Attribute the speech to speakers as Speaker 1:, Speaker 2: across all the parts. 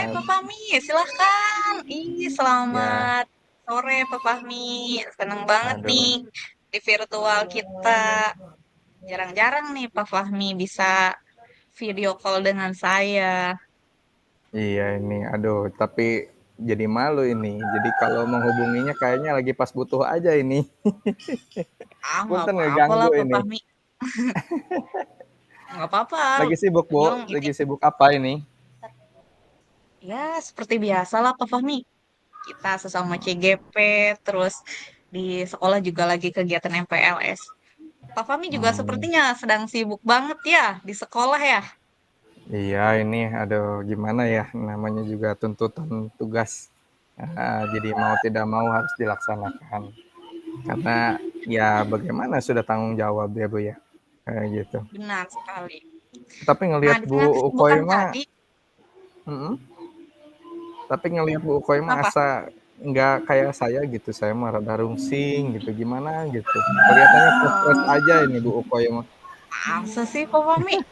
Speaker 1: Hai
Speaker 2: Halo,
Speaker 1: Pak Fahmi, silahkan.
Speaker 2: ya,
Speaker 1: Selamat sore Pak Fahmi. Seneng banget
Speaker 2: aduh,
Speaker 1: nih di virtual kita. Jarang-jarang nih Pak Fahmi bisa video call dengan saya.
Speaker 2: iya ini, aduh, tapi jadi malu ini. Jadi kalau menghubunginya kayaknya lagi pas butuh aja ini.
Speaker 1: Nggak
Speaker 2: Punten
Speaker 1: apa-apa
Speaker 2: ngeganggu
Speaker 1: lah Pak
Speaker 2: ini.
Speaker 1: Fahmi. Nggak apa-apa.
Speaker 2: Lagi sibuk, Bu?
Speaker 1: Memang ini,
Speaker 2: Lagi sibuk apa ini?
Speaker 1: ya seperti biasa lah Pak Fahmi. Kita sesama CGP, terus di sekolah juga lagi kegiatan MPLS. Pak Fahmi juga
Speaker 2: Hmm,
Speaker 1: sepertinya sedang sibuk banget ya di sekolah ya.
Speaker 2: iya ini, aduh, gimana ya? Namanya juga tuntutan tugas. Jadi mau tidak mau harus dilaksanakan. Karena ya bagaimana sudah tanggung jawab ya, Bu ya. Kayak gitu.
Speaker 1: Benar sekali.
Speaker 2: Tapi
Speaker 1: Nah,
Speaker 2: ngelihat Bu
Speaker 1: dengan
Speaker 2: Ukoy
Speaker 1: kesibukan
Speaker 2: mah,
Speaker 1: tadi,
Speaker 2: tapi ngelihat Bu Ukoy mah
Speaker 1: kenapa?
Speaker 2: asa nggak kayak saya gitu, saya mah rada rungsing gitu, gimana gitu. Kelihatannya stres
Speaker 1: Oh,
Speaker 2: aja ini Bu Ukoy mah.
Speaker 1: masa sih Pak Fahmi?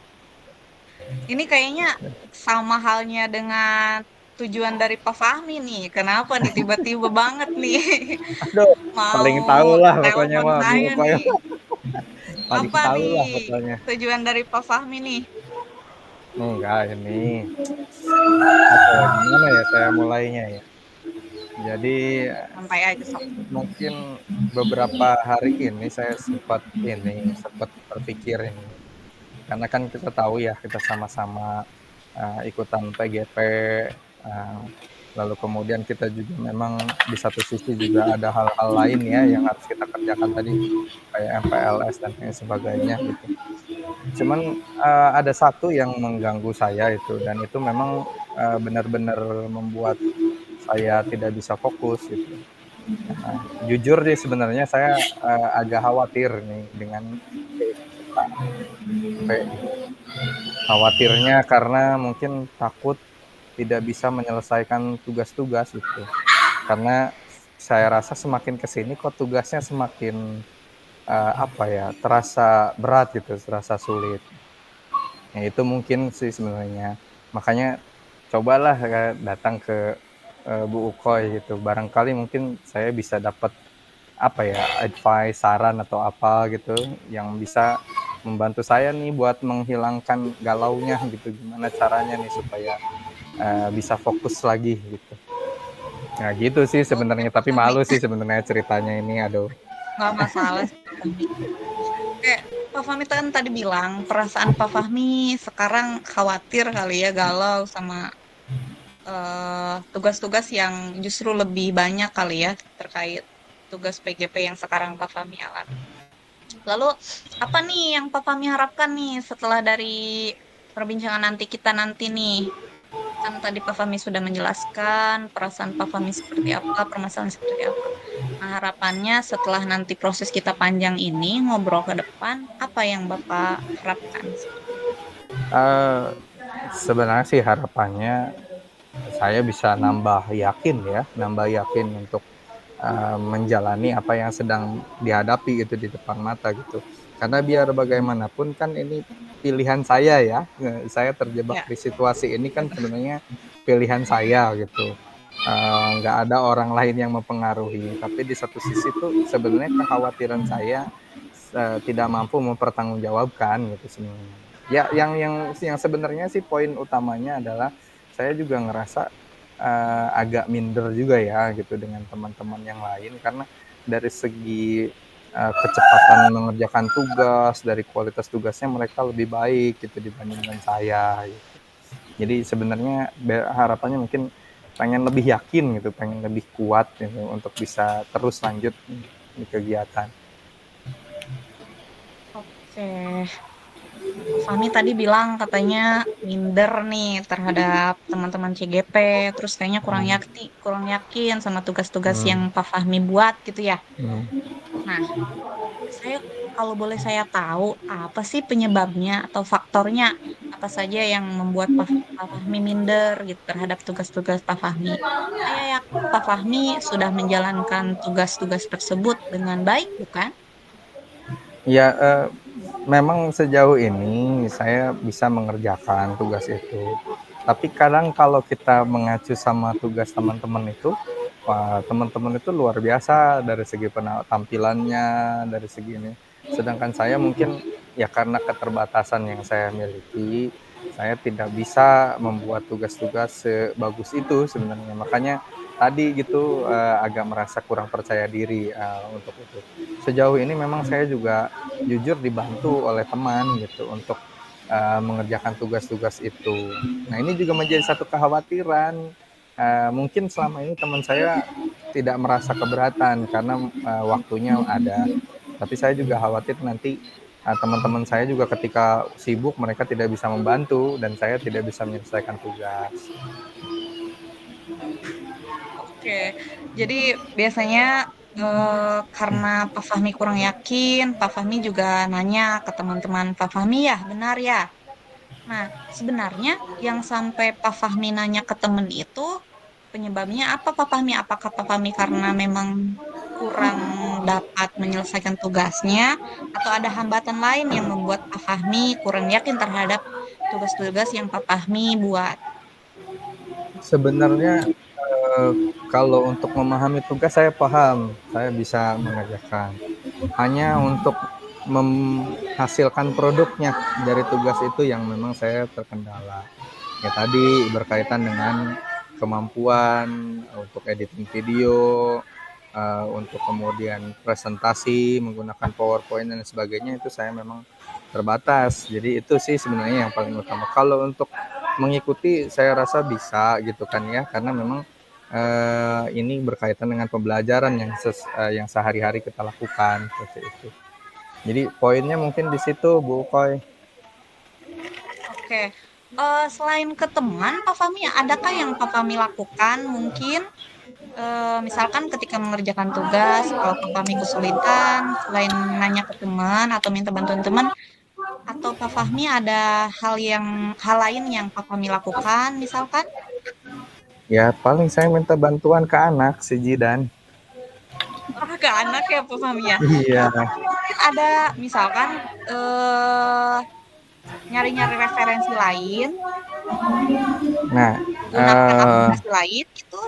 Speaker 1: Ini kayaknya sama halnya dengan tujuan dari Pak Fahmi nih. Kenapa nih tiba-tiba banget nih
Speaker 2: Aduh, paling tahu
Speaker 1: mau
Speaker 2: lah pokoknya
Speaker 1: telepon
Speaker 2: mah Bu
Speaker 1: saya
Speaker 2: Ukoy,
Speaker 1: nih?
Speaker 2: paling
Speaker 1: Apa
Speaker 2: tahu
Speaker 1: nih
Speaker 2: lah pokoknya.
Speaker 1: tujuan dari Pak Fahmi nih?
Speaker 2: Enggak ini, apa ya, gimana ya saya mulainya ya. Jadi
Speaker 1: Santai aja sok.
Speaker 2: mungkin beberapa hari ini saya sempat berpikir ini, karena kan kita tahu ya kita sama-sama ikutan PGP, lalu kemudian kita juga memang di satu sisi juga ada hal-hal lain ya yang harus kita kerjakan tadi kayak MPLS dan lain sebagainya gitu. Cuman ada satu yang mengganggu saya itu dan itu memang benar-benar membuat saya tidak bisa fokus gitu. Jujur sih sebenarnya saya agak khawatir nih dengan Pak ini. Khawatirnya karena mungkin takut tidak bisa menyelesaikan tugas-tugas itu. Karena saya rasa semakin ke sini kok tugasnya semakin, apa ya, terasa berat gitu, terasa sulit. Ya itu mungkin sih sebenarnya. Makanya cobalah, datang ke, Bu Ukoy gitu, barangkali mungkin saya bisa dapat, apa ya, advice, saran atau apa gitu, yang bisa membantu saya nih buat menghilangkan galaunya gitu, gimana caranya nih supaya, bisa fokus lagi gitu. Nah gitu sih
Speaker 1: Oke
Speaker 2: sebenarnya,
Speaker 1: Pak
Speaker 2: tapi
Speaker 1: Fahmi,
Speaker 2: malu sih sebenarnya ceritanya ini, aduh.
Speaker 1: nggak masalah sih Pak Fahmi. Kayak Pak Fahmi kan tadi bilang perasaan Pak Fahmi sekarang khawatir kali ya galau sama tugas-tugas yang justru lebih banyak kali ya terkait tugas PGP yang sekarang Pak Fahmi alami. Lalu apa nih yang Pak Fahmi harapkan nih setelah dari perbincangan nanti kita nanti nih? Kan tadi Pak Fahmi sudah menjelaskan perasaan Pak Fahmi seperti apa, permasalahan seperti apa. Nah, harapannya setelah nanti proses kita panjang ini ngobrol ke depan, apa yang Bapak harapkan?
Speaker 2: Eee, Sebenarnya sih harapannya saya bisa nambah yakin untuk, menjalani apa yang sedang dihadapi gitu di depan mata gitu. Karena biar bagaimanapun kan ini pilihan saya ya, saya terjebak
Speaker 1: Ya,
Speaker 2: di situasi ini kan
Speaker 1: betul.
Speaker 2: sebenarnya pilihan saya gitu, nggak ada orang lain yang mempengaruhi. Tapi di satu sisi tuh sebenarnya kekhawatiran saya, tidak mampu mempertanggungjawabkan gitu sebenarnya. Ya yang sebenarnya sih poin utamanya adalah saya juga ngerasa, agak minder juga ya gitu dengan teman-teman yang lain karena dari segi, kecepatan mengerjakan tugas, dari kualitas tugasnya mereka lebih baik gitu dibandingkan saya gitu. Jadi sebenarnya harapannya mungkin pengen lebih yakin gitu, pengen lebih kuat gitu untuk bisa terus lanjut di kegiatan.
Speaker 1: Oke. Pak Fahmi tadi bilang katanya minder nih terhadap teman-teman CGP, terus kayaknya kurang yakin sama tugas-tugas yang
Speaker 2: Mmm,
Speaker 1: Pak Fahmi buat gitu ya.
Speaker 2: mhm.
Speaker 1: Nah, saya kalau boleh saya tahu apa sih penyebabnya atau faktornya apa saja yang membuat Pak Fahmi minder gitu terhadap tugas-tugas Pak Fahmi. Saya yakin Pak Fahmi sudah menjalankan tugas-tugas tersebut dengan baik, bukan?
Speaker 2: Ya, memang sejauh ini saya bisa mengerjakan tugas itu, Tapi kadang kalau kita mengacu sama tugas teman-teman itu, wah teman-teman itu luar biasa dari segi tampilannya, dari segi ini. Sedangkan saya mungkin ya karena keterbatasan yang saya miliki, saya tidak bisa membuat tugas-tugas sebagus itu sebenarnya. Makanya tadi gitu agak merasa kurang percaya diri untuk itu. Sejauh ini memang saya juga jujur dibantu oleh teman gitu untuk mengerjakan tugas-tugas itu. Nah, ini juga menjadi satu kekhawatiran. Mungkin selama ini teman saya tidak merasa keberatan karena waktunya ada. Tapi saya juga khawatir nanti teman-teman saya juga ketika sibuk mereka tidak bisa membantu dan saya tidak bisa menyelesaikan tugas.
Speaker 1: Oke, jadi biasanya karena Pak Fahmi kurang yakin, Pak Fahmi juga nanya ke teman-teman Pak Fahmi ya, benar ya? Nah, sebenarnya yang sampai Pak Fahmi nanya ke temen itu penyebabnya apa Pak Fahmi? Apakah Pak Fahmi karena memang kurang dapat menyelesaikan tugasnya atau ada hambatan lain yang membuat Pak Fahmi kurang yakin terhadap tugas-tugas yang Pak Fahmi buat?
Speaker 2: Sebenarnya kalau untuk memahami tugas saya paham, saya bisa mengerjakan. Hanya untuk menghasilkan produknya dari tugas itu yang memang saya terkendala. Ya tadi berkaitan dengan kemampuan untuk editing video, untuk kemudian presentasi menggunakan PowerPoint dan sebagainya itu saya memang terbatas. Jadi itu sih sebenarnya yang paling utama. Kalau untuk mengikuti saya rasa bisa gitu kan ya, karena memang ini berkaitan dengan pembelajaran yang sehari-hari kita lakukan seperti itu. Jadi poinnya mungkin di situ Bu Koy.
Speaker 1: Oke, selain ke teman, Pak Fahmi, adakah yang Pak Fahmi lakukan mungkin misalkan ketika mengerjakan tugas, kalau Pak Fahmi kesulitan, selain nanya ke teman atau minta bantuan teman, atau Pak Fahmi ada hal lain yang Pak Fahmi lakukan, misalkan?
Speaker 2: Ya paling saya minta bantuan ke anak si Jidan.
Speaker 1: Oh, ke anak ya Pak Fahmi ya.
Speaker 2: Iya.
Speaker 1: Atau mungkin ada misalkan eh nyari-nyari referensi lain,
Speaker 2: Nah,
Speaker 1: gunakan
Speaker 2: eh
Speaker 1: aplikasi lain gitu.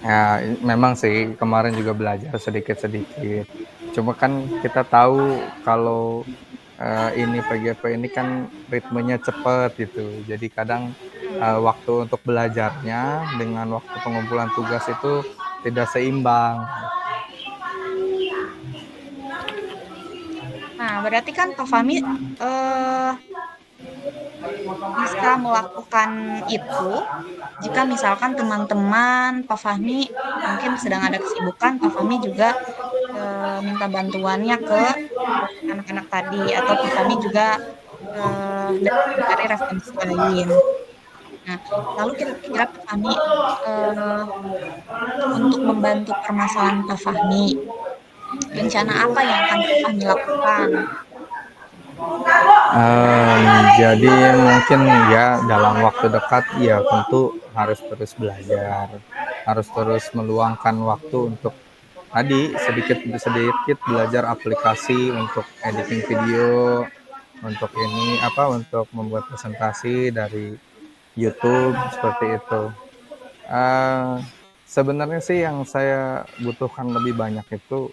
Speaker 2: ya memang sih kemarin juga belajar sedikit-sedikit. Cuma kan kita tahu kalau ini PGP ini kan ritmenya cepat gitu. Jadi kadang
Speaker 1: Hmm.
Speaker 2: waktu untuk belajarnya dengan waktu pengumpulan tugas itu tidak seimbang.
Speaker 1: Nah, berarti kan Pak Fahmi eh, bisa melakukan itu jika misalkan teman-teman Pak Fahmi mungkin sedang ada kesibukan, Pak Fahmi juga minta bantuannya ke anak-anak tadi, atau Pak Fahmi juga mencari referensi lain. Nah, lalu kira-kira Pak Fahmi eh, untuk membantu permasalahan Pak Fahmi, rencana apa yang akan Pak Fahmi lakukan?
Speaker 2: Jadi mungkin ya dalam waktu dekat ya tentu harus terus belajar, harus terus meluangkan waktu untuk tadi sedikit demi sedikit belajar aplikasi untuk editing video, untuk ini apa untuk membuat presentasi dari YouTube seperti itu. Uh, Sebenarnya sih yang saya butuhkan lebih banyak itu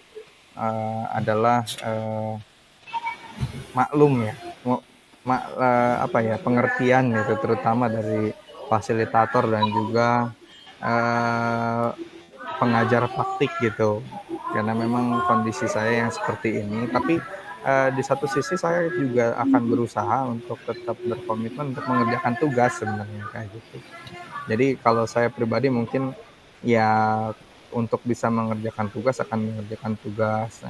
Speaker 2: adalah maklum ya, apa ya pengertian itu terutama dari fasilitator dan juga uh, pengajar praktik gitu. Karena memang kondisi saya yang seperti ini, tapi di satu sisi saya juga akan berusaha untuk tetap berkomitmen untuk mengerjakan tugas sebenarnya kayak gitu. Jadi kalau saya pribadi mungkin ya untuk bisa mengerjakan tugas akan mengerjakan tugas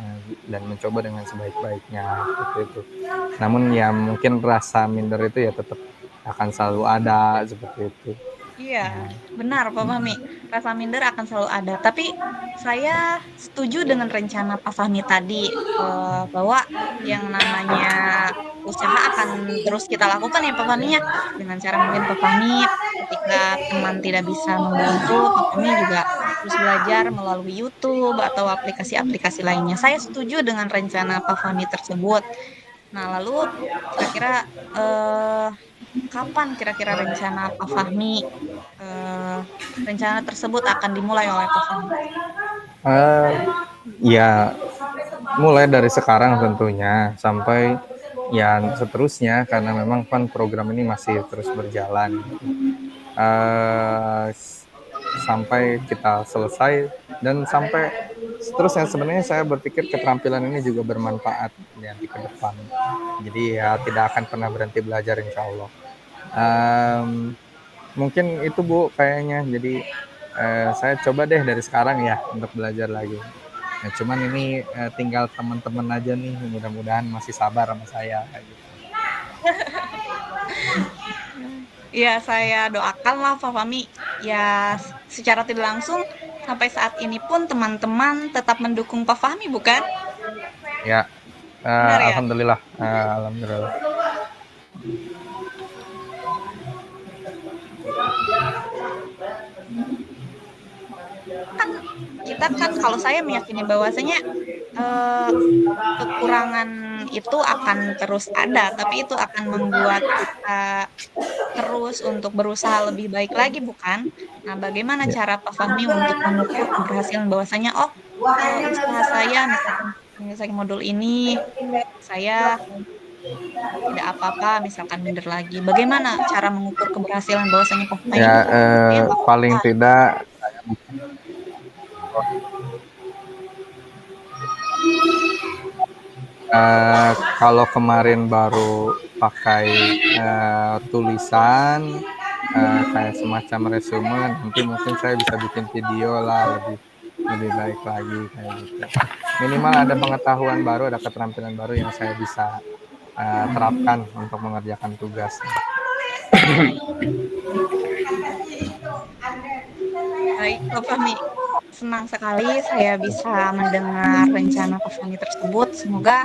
Speaker 2: dan mencoba dengan sebaik-baiknya seperti itu. Namun ya mungkin rasa minder itu ya tetap akan selalu ada seperti itu.
Speaker 1: Iya, benar Pak Fahmi. Rasa minder akan selalu ada. Tapi saya setuju dengan rencana Pak Fahmi tadi bahwa yang namanya usaha akan terus kita lakukan ya Pak Fahmi ya. Dengan cara mungkin Pak Fahmi ketika teman tidak bisa membantu, Pak Fahmi juga terus belajar melalui YouTube atau aplikasi-aplikasi lainnya. Saya setuju dengan rencana Pak Fahmi tersebut. Nah, lalu kira-kira kapan kira-kira rencana Pak Fahmi rencana tersebut akan dimulai oleh Pak Fahmi?
Speaker 2: Eh, ya mulai dari sekarang tentunya sampai ya seterusnya, karena memang kan program ini masih terus berjalan. Uh, sampai kita selesai dan sampai seterusnya. Sebenarnya saya berpikir keterampilan ini juga bermanfaat nanti ke depan. Jadi ya tidak akan pernah berhenti belajar insya Allah. Mungkin itu Bu kayaknya. Jadi saya coba deh dari sekarang ya untuk belajar lagi. Nah, cuman ini tinggal teman-teman aja nih, mudah-mudahan masih sabar sama saya gitu.
Speaker 1: Ya, saya doakanlah Pak Fahmi ya secara tidak langsung sampai saat ini pun teman-teman tetap mendukung Pak Fahmi, bukan?
Speaker 2: Ya,
Speaker 1: Benar ya?
Speaker 2: alhamdulillah, alhamdulillah.
Speaker 1: Kan kita kan kalau saya meyakini bahwasanya kekurangan itu akan terus ada, tapi itu akan membuat kita terus untuk berusaha lebih baik lagi, bukan? Nah, bagaimana
Speaker 2: Ya.
Speaker 1: cara Pak Fahmi untuk mengukur keberhasilan bahwasanya, oh, usaha saya misalkan menyelesaikan modul ini, saya tidak apa-apa, misalkan minder lagi. Bagaimana cara mengukur keberhasilan bahwasanya, oh,
Speaker 2: Ya,
Speaker 1: kayaknya saya nggak
Speaker 2: paling
Speaker 1: apa-apa.
Speaker 2: tidak kalau kemarin baru pakai tulisan kayak semacam resume, nanti mungkin saya bisa bikin video lah lebih baik lagi kayak gitu. Minimal ada pengetahuan baru, ada keterampilan baru yang saya bisa terapkan untuk mengerjakan tugas.
Speaker 1: Baik, Pak Fahmi. Senang sekali saya bisa mendengar rencana Pak Fahmi tersebut. Semoga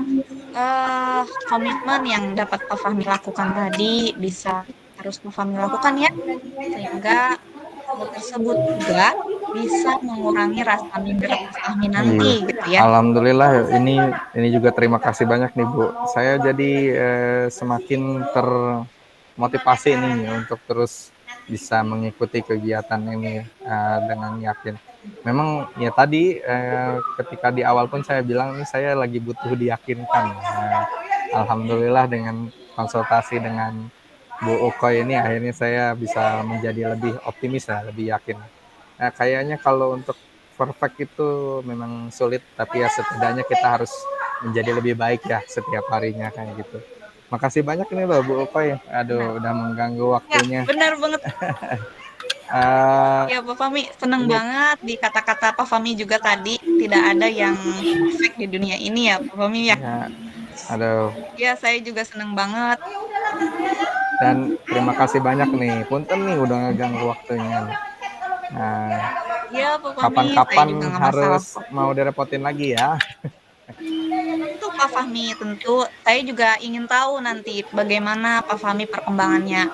Speaker 1: komitmen yang dapat Pak Fahmi lakukan tadi bisa terus Pak Fahmi lakukan ya, sehingga hal tersebut juga bisa mengurangi rasa minder Pak Fahmi
Speaker 2: Iya.
Speaker 1: nanti gitu ya.
Speaker 2: Alhamdulillah ini juga terima kasih banyak nih Bu. Saya jadi semakin termotivasi nih untuk terus bisa mengikuti kegiatan ini dengan yakin. Memang ya tadi ketika di awal pun saya bilang nih saya lagi butuh diyakinkan. Alhamdulillah dengan konsultasi dengan Bu Ukoy ini akhirnya saya bisa menjadi lebih optimis lah, lebih yakin. Nah, kayaknya kalau untuk perfect itu memang sulit, tapi ya setidaknya kita harus menjadi lebih baik ya setiap harinya kayak gitu. Makasih banyak nih loh Bu Ukoy.
Speaker 1: Benar.
Speaker 2: Aduh, udah mengganggu
Speaker 1: Ya,
Speaker 2: waktunya.
Speaker 1: benar banget.
Speaker 2: Uh,
Speaker 1: Ya, Pak Fahmi, senang
Speaker 2: ini
Speaker 1: banget di kata-kata Pak Fahmi juga tadi, tidak ada yang perfect di dunia ini ya, Pak Fahmi ya.
Speaker 2: ya, aduh.
Speaker 1: Ya, saya juga senang banget.
Speaker 2: Dan terima kasih banyak nih. Punten nih udah ngeganggu waktunya. Nah,
Speaker 1: Ya, Pak Fahmi, saya
Speaker 2: kapan-kapan
Speaker 1: juga nggak masalah
Speaker 2: harus
Speaker 1: kok.
Speaker 2: mau direpotin lagi ya.
Speaker 1: Tentu Pak Fahmi, tentu. Saya juga ingin tahu nanti bagaimana Pak Fahmi perkembangannya.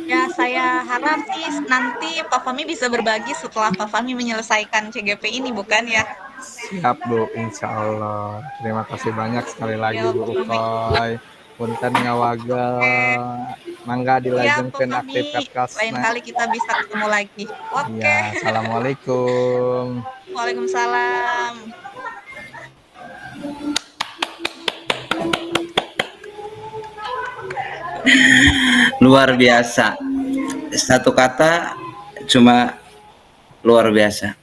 Speaker 1: Ya, saya harap sih nanti Pak Fahmi bisa berbagi setelah Pak Fahmi menyelesaikan CGP ini, bukan ya?
Speaker 2: Siap Bu, insya Allah. Terima kasih banyak sekali lagi
Speaker 1: Ya,
Speaker 2: Bu
Speaker 1: Pak Fahmi.
Speaker 2: Ukoy. Punten ngawagel.
Speaker 1: Oke.
Speaker 2: Mangga
Speaker 1: Ya, Pak
Speaker 2: dilajengkeun
Speaker 1: Fahmi.
Speaker 2: aktivitas
Speaker 1: Lain
Speaker 2: kasna.
Speaker 1: kali kita bisa ketemu lagi. Oke.
Speaker 2: Ya, assalamualaikum.
Speaker 1: Waalaikumsalam.
Speaker 3: Luar biasa. Satu kata cuma luar biasa.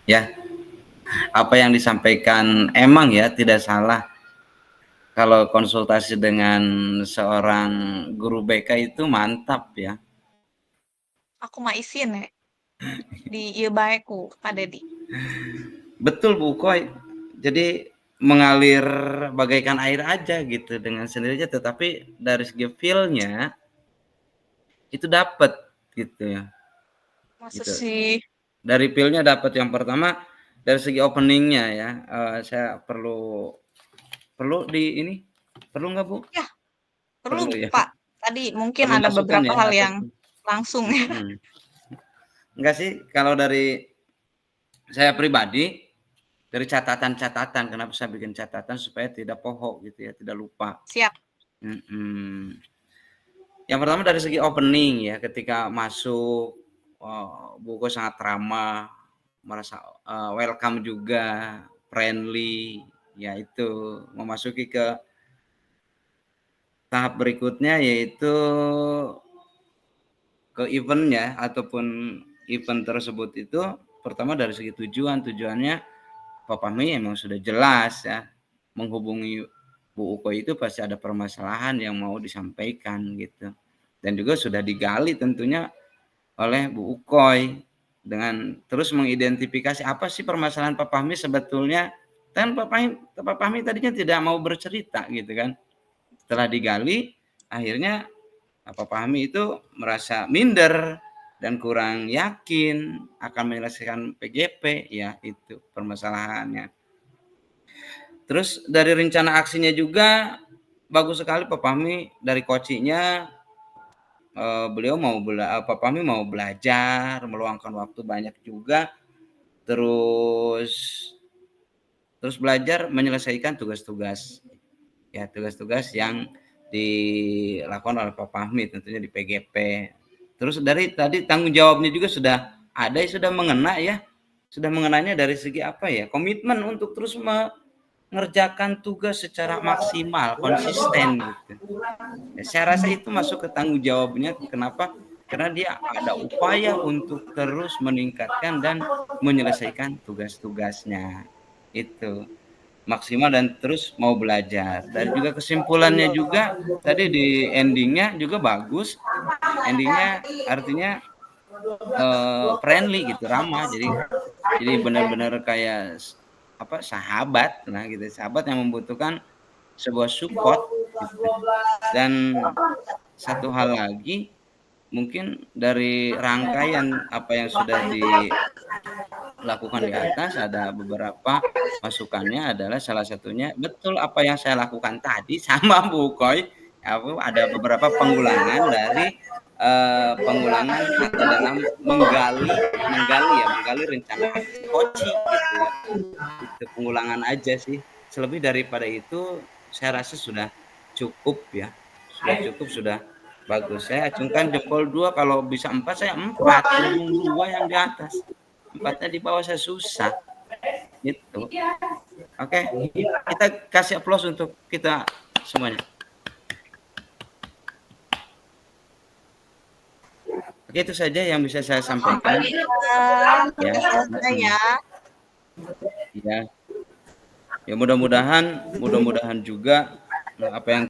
Speaker 3: Ya, apa yang disampaikan emang ya tidak salah. Kalau konsultasi dengan seorang guru BK itu mantap ya.
Speaker 1: Aku mah isin ya di ieu bae ku Pak Dedi.
Speaker 3: Betul Bu Koy. Jadi mengalir bagaikan air aja gitu dengan sendirinya, tetapi dari segi feel-nya itu dapat gitu ya.
Speaker 1: Masa
Speaker 3: Gitu.
Speaker 1: sih?
Speaker 3: Dari feel-nya dapat yang pertama dari segi openingnya ya. Saya perlu di ini perlu nggak Bu?
Speaker 1: Ya, perlu
Speaker 3: Perlu ya.
Speaker 1: Pak. Tadi mungkin
Speaker 3: Perlu
Speaker 1: ada
Speaker 3: masukan
Speaker 1: beberapa
Speaker 3: ya
Speaker 1: hal
Speaker 3: atau
Speaker 1: yang langsung ya.
Speaker 3: enggak sih kalau dari saya pribadi dari catatan-catatan. Kenapa saya bikin catatan? Supaya tidak poho gitu ya, tidak lupa.
Speaker 1: Siap.
Speaker 3: Yang pertama dari segi opening ya, ketika masuk buku sangat ramah, merasa welcome juga, friendly, yaitu memasuki ke tahap berikutnya, yaitu ke eventnya ataupun event tersebut itu. Pertama dari segi tujuannya Pak Fahmi emang sudah jelas ya, menghubungi Bu Ukoy itu pasti ada permasalahan yang mau disampaikan gitu, dan juga sudah digali tentunya oleh Bu Ukoy dengan terus mengidentifikasi apa sih permasalahan Pak Fahmi sebetulnya. Dan Pak Fahmi tadinya tidak mau bercerita gitu kan. Setelah digali, akhirnya Pak Fahmi itu merasa minder dan kurang yakin akan menyelesaikan PGP, ya itu permasalahannya. Terus dari rencana aksinya juga bagus sekali Pak Fahmi, dari coachingnya beliau Pak Fahmi mau belajar, meluangkan waktu banyak juga, terus belajar menyelesaikan tugas-tugas yang dilakukan oleh Pak Fahmi tentunya di PGP. Terus dari tadi tanggung jawabnya juga sudah ada, sudah mengena ya, sudah mengenanya dari segi apa ya, komitmen untuk terus mengerjakan tugas secara maksimal, konsisten gitu. Ya, saya rasa itu masuk ke tanggung jawabnya. Kenapa? Karena dia ada upaya untuk terus meningkatkan dan menyelesaikan tugas-tugasnya. Itu maksimal dan terus mau belajar. Dan juga kesimpulannya juga tadi di endingnya juga bagus. Endingnya artinya friendly gitu, ramah. Jadi benar-benar kayak sahabat, nah gitu, sahabat yang membutuhkan sebuah support gitu. Dan satu hal lagi, mungkin dari rangkaian apa yang sudah dilakukan di atas, ada beberapa masukannya adalah salah satunya betul apa yang saya lakukan tadi sama Bu Ukoy, ada beberapa pengulangan dari pengulangan atau dalam menggali rencana coaching gitu ya. Itu pengulangan aja sih. Selebih daripada itu saya rasa sudah cukup ya. Sudah bagus. Saya acungkan jempol 2, kalau bisa 4 saya 4, berhubung 2 yang di atas. 4-nya di bawah saya susah. Gitu. Oke, kita kasih aplaus untuk kita semuanya. Oke, itu saja yang bisa saya sampaikan. Ya, mudah-mudahan juga apa yang